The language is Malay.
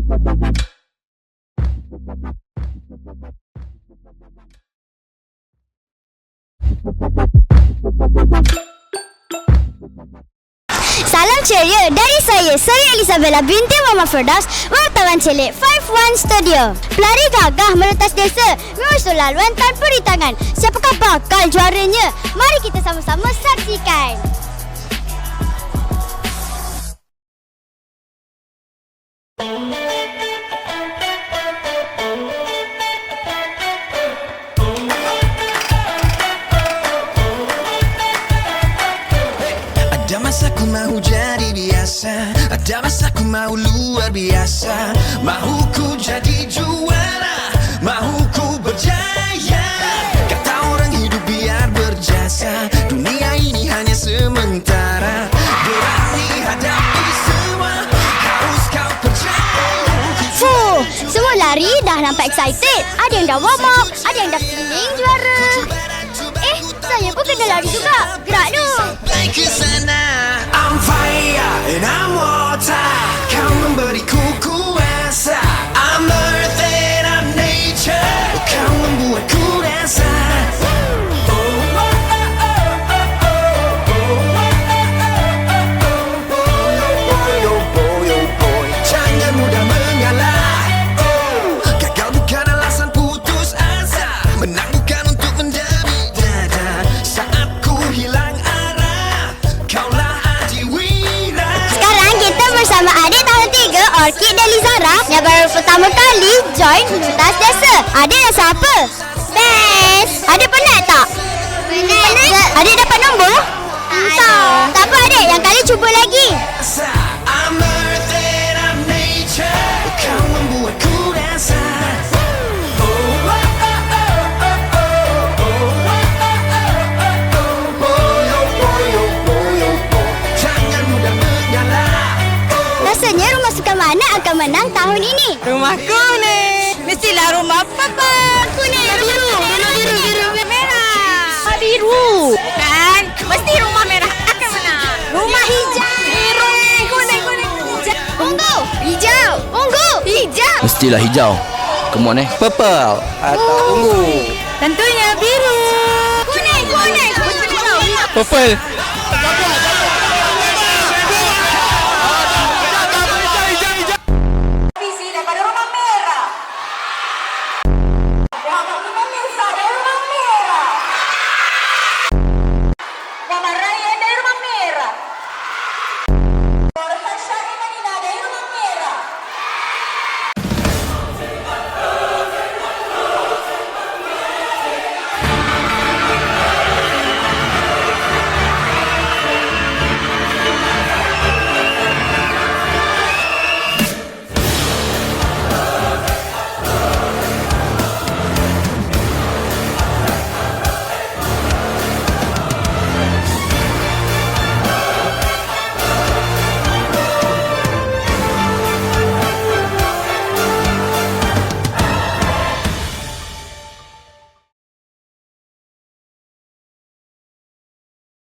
Salam ceria dari saya, Seri Elizabeth binti Muhammad Firdaus, wartawan cilik 51 Studio. Pelari gagah meretas desa menyusul laluan tanpa rintangan. Siapakah bakal juaranya? Mari kita sama-sama saksikan. Ada masa ku mahu jadi biasa, ada masa ku mahu luar biasa. Mahu ku jadi juara, mahu ku berjaya. Kata orang hidup biar berjasa, dunia ini hanya sementara. Berani hadapi semua, harus kau percaya. Semua lari dah nampak excited. Ada yang dah warm up, ada yang dah feeling juara. Saya pun kena lari juga. Gerak tu. Ke sana, I'm fire and I'm water. Kau memberiku kuasa. I'm earth and I'm nature. Kau membuatku rasa. Jangan mudah mengalah. Gagal bukan alasan putus asa. Menang bukan untuk mendemi dada. Saat ku hilang arah, kaulah Adiwira. Sekarang kita bersama adik tahun 3 Orchid dan Lizara yang baru pertama kali join pentas desa. Adik yang siapa? Best. Adik penat tak? Penat. Adik dapat nombor? Tak. Tak apa adik, yang kali cuba lagi. I'm earth and I'm nature. Kau membuatku rasa. Jangan mudah mengalah. Rasanya rumah sukan mana akan menang tahun ini? Rumahku ni. Mestilah rumah papa. Aku ni biru. Biru merah. Biru. Bukan. Mesti rumah merah akan menang. Rumah hijau. Biru. Kuning. Hijau. Ungu. Hijau. Ungu. Hijau. Mestilah hijau. Come on purple atau ungu. Tentunya biru. Kuning. Purple.